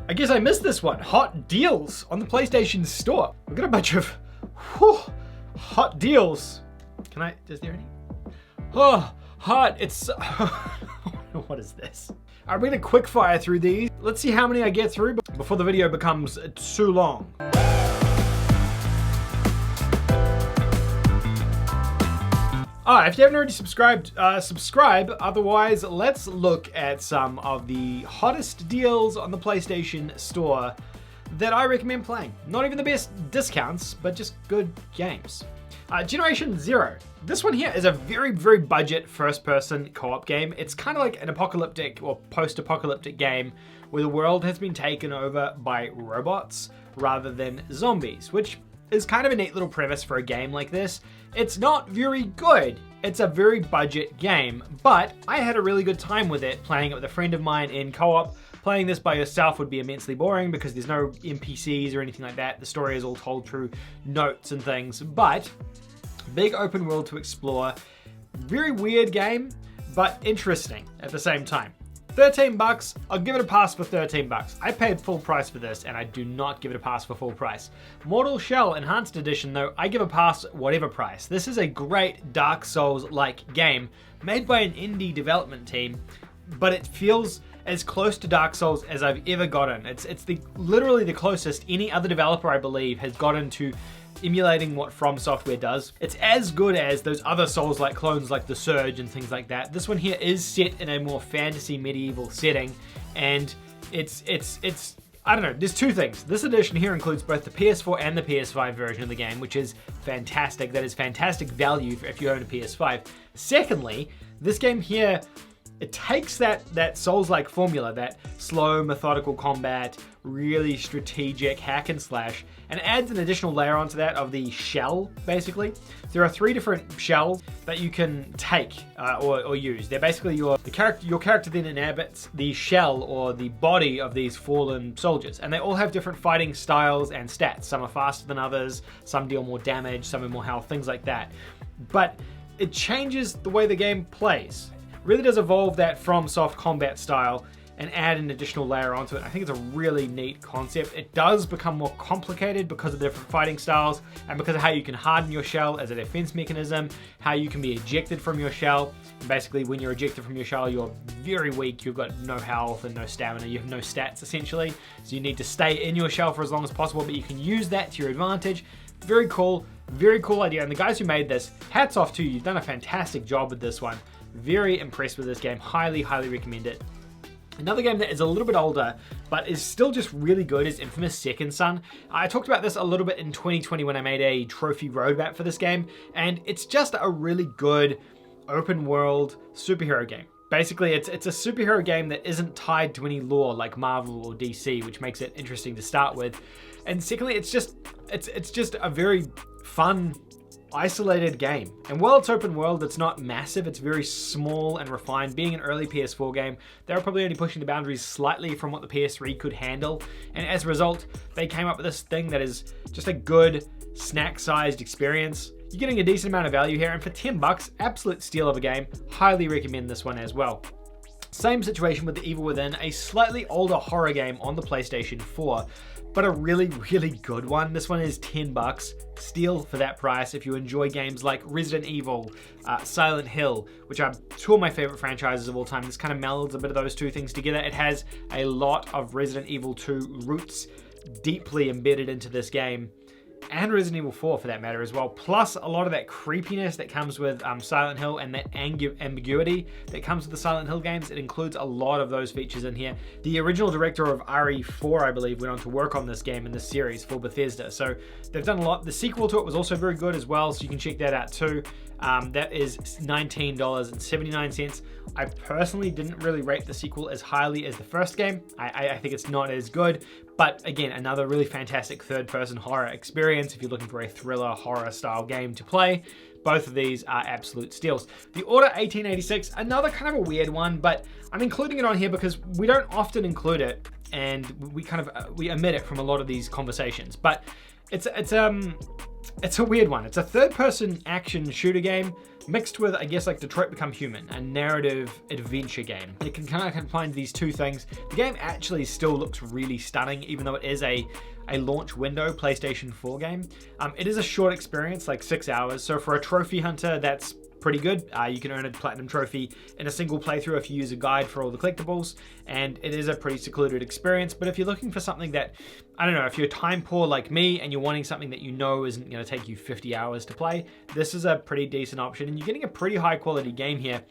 I guess I missed this one. Hot deals on the PlayStation Store. We've got a bunch of hot deals. Is there any? Oh, hot, it's, what is this? I'm gonna quick fire through these. Let's see how many I get through before the video becomes too long. If you haven't already subscribed, subscribe. Otherwise, let's look at some of the hottest deals on the PlayStation Store that I recommend playing. Not even the best discounts, but just good games. Generation Zero. This one here is a very, very budget first-person co-op game. It's kind of like an apocalyptic or post-apocalyptic game where the world has been taken over by robots rather than zombies, which is kind of a neat little premise for a game like this. It's not very good. It's a very budget game, but I had a really good time with it, playing it with a friend of mine in co-op. Playing this by yourself would be immensely boring because there's no NPCs or anything like that. The story is all told through notes and things, but big open world to explore. Very weird game, but interesting at the same time. 13 bucks, I'll give it a pass for 13 bucks. I paid full price for this and I do not give it a pass for full price. Mortal Shell Enhanced Edition though, I give a pass whatever price. This is a great Dark Souls-like game made by an indie development team, but it feels as close to Dark Souls as I've ever gotten. It's literally the closest any other developer I believe has gotten to emulating what From Software does. It's as good as those other Souls-like clones like The Surge and things like that. This one here is set in a more fantasy medieval setting, and it's I don't know, there's two things. This edition here includes both the PS4 and the PS5 version of the game, which is fantastic. That is fantastic value if you own a PS5. Secondly, this game here, it takes that Souls-like formula, that slow, methodical combat, really strategic hack and slash, and adds an additional layer onto that of the shell, basically. There are 3 different shells that you can take or use. They're basically your character then inhabits the shell or the body of these fallen soldiers, and they all have different fighting styles and stats. Some are faster than others, some deal more damage, some have more health, things like that. But it changes the way the game plays. Really does evolve that FromSoft combat style and add an additional layer onto it. I think it's a really neat concept. It does become more complicated because of the different fighting styles and because of how you can harden your shell as a defense mechanism, how you can be ejected from your shell. And basically, when you're ejected from your shell, you're very weak. You've got no health and no stamina. You have no stats, essentially. So you need to stay in your shell for as long as possible, but you can use that to your advantage. Very cool idea. And the guys who made this, hats off to you. You've done a fantastic job with this one. Very impressed with this game. Highly, highly recommend it. Another game that is a little bit older, but is still just really good is Infamous Second Son. I talked about this a little bit in 2020 when I made a trophy roadmap for this game, and it's just a really good open world superhero game. Basically, it's a superhero game that isn't tied to any lore like Marvel or DC, which makes it interesting to start with. And secondly, it's just a very fun, isolated game. And while it's open world, it's not massive. It's very small and refined. Being an early PS4 game, they were probably only pushing the boundaries slightly from what the PS3 could handle. And as a result, they came up with this thing that is just a good snack-sized experience. You're getting a decent amount of value here, and for 10 bucks, absolute steal of a game. Highly recommend this one as well. Same situation with The Evil Within, a slightly older horror game on the PlayStation 4, but a really, really good one. This one is 10 bucks. Steal for that price if you enjoy games like Resident Evil, Silent Hill, which are 2 of my favorite franchises of all time. This kind of melds a bit of those 2 things together. It has a lot of Resident Evil 2 roots deeply embedded into this game, and Resident Evil 4 for that matter as well, plus a lot of that creepiness that comes with Silent Hill and that ambiguity that comes with the Silent Hill games. It includes a lot of those features in here. The original director of RE4, I believe, went on to work on this game in this series for Bethesda, so they've done a lot. The sequel to it was also very good as well, so you can check that out too. That is $19.79. I personally didn't really rate the sequel as highly as the first game. I think it's not as good, but again, another really fantastic third-person horror experience if you're looking for a thriller horror style game to play. Both of these are absolute steals. The Order 1886, another kind of a weird one, but I'm including it on here because we don't often include it, and we omit it from a lot of these conversations. But it's It's a weird one. It's a third-person action shooter game mixed with, I guess, like Detroit Become Human, a narrative adventure game. It can kind of combine these two things. The game actually still looks really stunning, even though it is a launch window PlayStation 4 game. It is a short experience, like 6 hours. So for a trophy hunter, that's pretty good. You can earn a platinum trophy in a single playthrough if you use a guide for all the collectibles, and it is a pretty secluded experience. But if you're looking for something that, I don't know, if you're time poor like me and you're wanting something that you know isn't going to take you 50 hours to play, this is a pretty decent option, and you're getting a pretty high quality game here.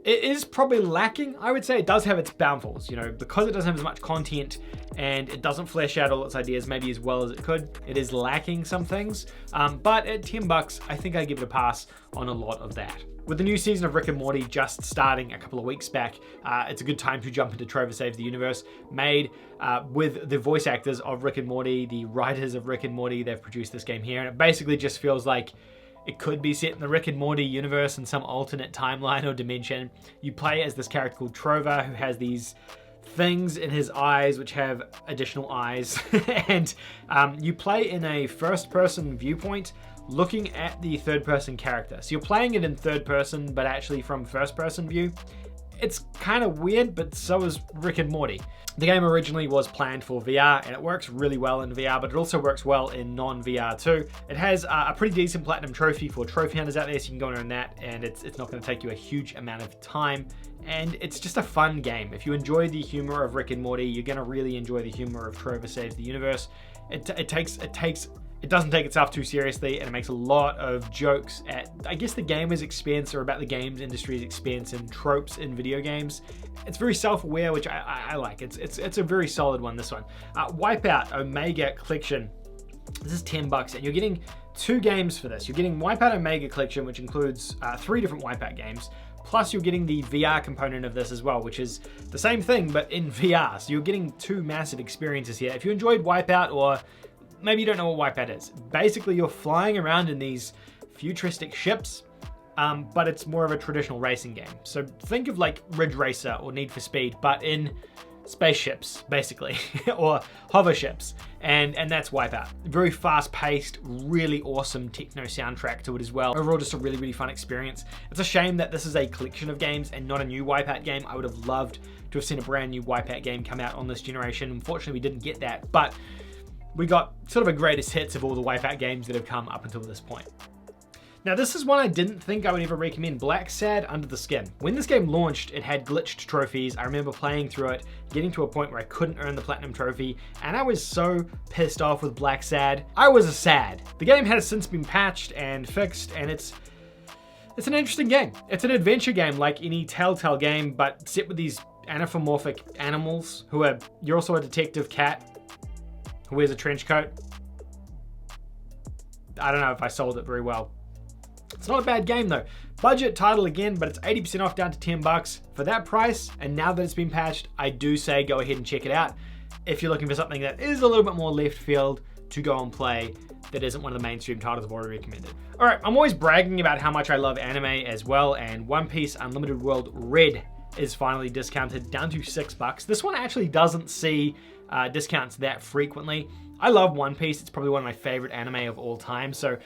It is probably lacking, I would say. It does have its downfalls, you know, because it doesn't have as much content and it doesn't flesh out all its ideas maybe as well as it could. It is lacking some things, but at $10, I think I give it a pass on a lot of that. With the new season of Rick and Morty just starting a couple of weeks back, it's a good time to jump into Trevor Saves the Universe, made with the voice actors of Rick and Morty, the writers of Rick and Morty. They've produced this game here, and it basically just feels like it could be set in the Rick and Morty universe in some alternate timeline or dimension. You play as this character called Trevor, who has these things in his eyes which have additional eyes. And you play in a first-person viewpoint looking at the third-person character. So you're playing it in third person, but actually from first-person view. It's kind of weird, but so is Rick and Morty. The game originally was planned for VR, and it works really well in VR, but it also works well in non-VR too. It has a pretty decent platinum trophy for trophy hunters out there, so you can go and earn that, and it's not going to take you a huge amount of time. And it's just a fun game. If you enjoy the humor of Rick and Morty, you're going to really enjoy the humor of Trevor Saves the Universe. It doesn't take itself too seriously, and it makes a lot of jokes at, I guess, the gamer's expense, or about the games industry's expense, and tropes in video games. It's very self-aware, which I like. It's a very solid one, this one. Wipeout Omega Collection. This is $10, and you're getting 2 games for this. You're getting Wipeout Omega Collection, which includes 3 different Wipeout games. Plus, you're getting the VR component of this as well, which is the same thing, but in VR. So you're getting 2 massive experiences here. If you enjoyed Wipeout, or maybe you don't know what Wipeout is. Basically, you're flying around in these futuristic ships, but it's more of a traditional racing game. So think of like Ridge Racer or Need for Speed, but in spaceships, basically, or hover ships. And that's Wipeout. Very fast-paced, really awesome techno soundtrack to it as well. Overall, just a really, really fun experience. It's a shame that this is a collection of games and not a new Wipeout game. I would have loved to have seen a brand new Wipeout game come out on this generation. Unfortunately, we didn't get that, but we got sort of a greatest hits of all the Wipeout games that have come up until this point. Now, this is one I didn't think I would ever recommend, Blacksad Under the Skin. When this game launched, it had glitched trophies. I remember playing through it, getting to a point where I couldn't earn the platinum trophy, and I was so pissed off with Blacksad. I was sad. The game has since been patched and fixed, and it's an interesting game. It's an adventure game like any Telltale game, but set with these anthropomorphic animals who are, you're also a detective cat who wears a trench coat. I don't know if I sold it very well. It's not a bad game though. Budget title again, but it's 80% off down to $10 for that price. And now that it's been patched, I do say go ahead and check it out if you're looking for something that is a little bit more left field to go and play, that isn't one of the mainstream titles I've already recommended. All right, I'm always bragging about how much I love anime as well, and One Piece Unlimited World Red is finally discounted down to $6. This one actually doesn't see discounts that frequently. I love One Piece. It's probably one of my favorite anime of all time. So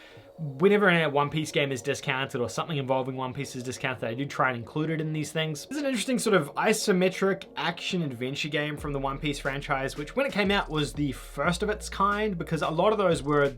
whenever a One Piece game is discounted or something involving One Piece is discounted, I do try and include it in these things. This is an interesting sort of isometric action-adventure game from the One Piece franchise, which when it came out was the first of its kind, because a lot of those were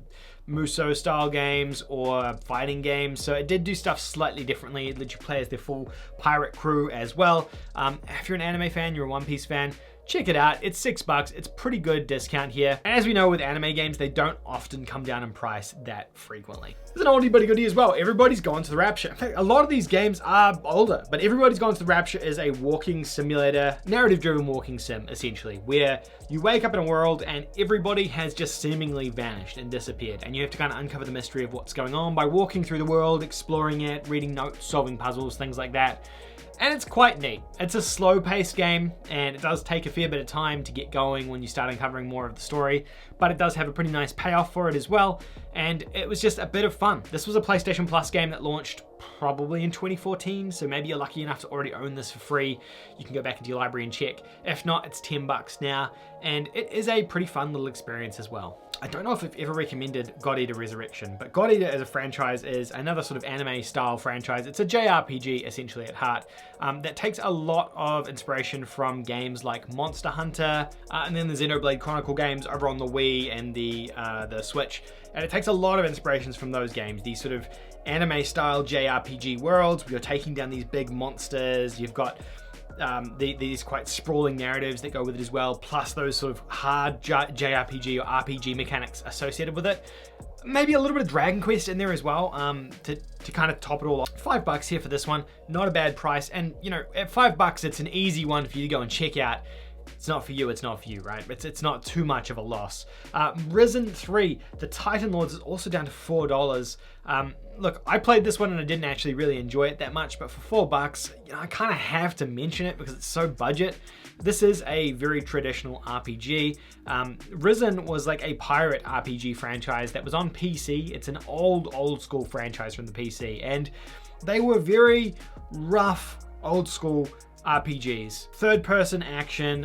Musou-style games or fighting games, so it did do stuff slightly differently. It let you play as the full pirate crew as well. If you're an anime fan, you're a One Piece fan, check it out. It's $6. It's pretty good discount here. And as we know with anime games, they don't often come down in price that frequently. There's an oldie but a goodie as well. Everybody's Gone to the Rapture. In fact, a lot of these games are older, but Everybody's Gone to the Rapture is a walking simulator, narrative-driven walking sim, essentially, where you wake up in a world and everybody has just seemingly vanished and disappeared, and you have to kind of uncover the mystery of what's going on by walking through the world, exploring it, reading notes, solving puzzles, things like that. And it's quite neat. It's a slow-paced game, and it does take a fair bit of time to get going when you start uncovering more of the story, but it does have a pretty nice payoff for it as well, and it was just a bit of fun. This was a PlayStation Plus game that launched probably in 2014, so maybe you're lucky enough to already own this for free. You can go back into your library and check. If not, it's $10 now, and it is a pretty fun little experience as well. I don't know if I've ever recommended God Eater Resurrection, but God Eater as a franchise is another sort of anime style franchise. It's a JRPG essentially at heart that takes a lot of inspiration from games like Monster Hunter and then the Xenoblade Chronicle games over on the Wii and the Switch. And it takes a lot of inspirations from those games, these sort of anime style JRPG worlds where you're taking down these big monsters. You've got these quite sprawling narratives that go with it as well, plus those sort of hard JRPG or RPG mechanics associated with it. Maybe a little bit of Dragon Quest in there as well, to kind of top it all off. $5 here for this one, not a bad price, and you know, at $5 it's an easy one for you to go and check out. It's not for you, it's not for you, right? It's not too much of a loss. Risen 3, the Titan Lords is also down to $4. Look, I played this one and I didn't actually really enjoy it that much, but for $4, you know, I kind of have to mention it because it's so budget. This is a very traditional RPG. Risen was like a pirate RPG franchise that was on PC. It's an old school franchise from the PC, and they were very rough, old school RPGs. Third person action,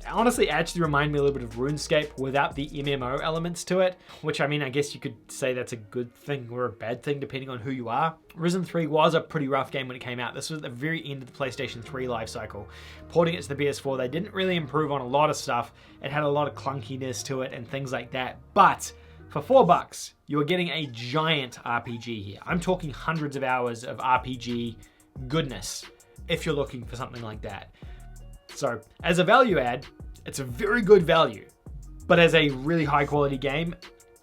honestly actually remind me a little bit of RuneScape without the MMO elements to it, which I mean, I guess you could say that's a good thing or a bad thing depending on who you are. Risen 3 was a pretty rough game when it came out. This was at the very end of the PlayStation 3 life cycle. Porting it to the PS4, they didn't really improve on a lot of stuff. It had a lot of clunkiness to it and things like that, but for $4, you're getting a giant RPG here. I'm talking hundreds of hours of RPG goodness, if you're looking for something like that. So as a value add, it's a very good value, but as a really high quality game,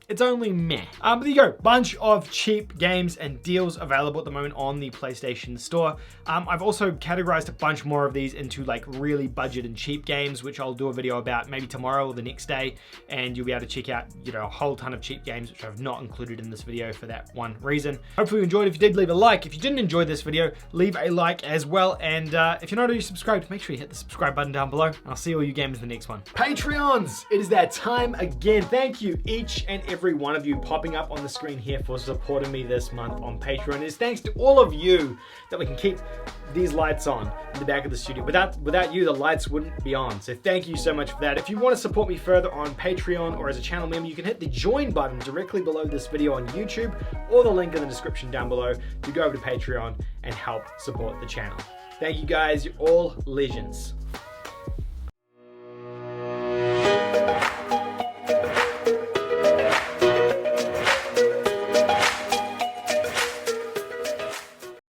it's only meh. But there you go, bunch of cheap games and deals available at the moment on the PlayStation Store. I've also categorized a bunch more of these into like really budget and cheap games, which I'll do a video about maybe tomorrow or the next day, and you'll be able to check out, you know, a whole ton of cheap games, which I've not included in this video for that one reason. Hopefully you enjoyed. If you did, leave a like. If you didn't enjoy this video, leave a like as well. And if you're not already subscribed, make sure you hit the subscribe button down below. I'll see all you gamers in the next one. Patreons, it is that time again. Thank you each and every one of you popping up on the screen here for supporting me this month on Patreon. It is thanks to all of you that we can keep these lights on in the back of the studio. Without you, the lights wouldn't be on. So thank you so much for that. If you want to support me further on Patreon or as a channel member, you can hit the join button directly below this video on YouTube, or the link in the description down below to go over to Patreon and help support the channel. Thank you guys, you're all legends.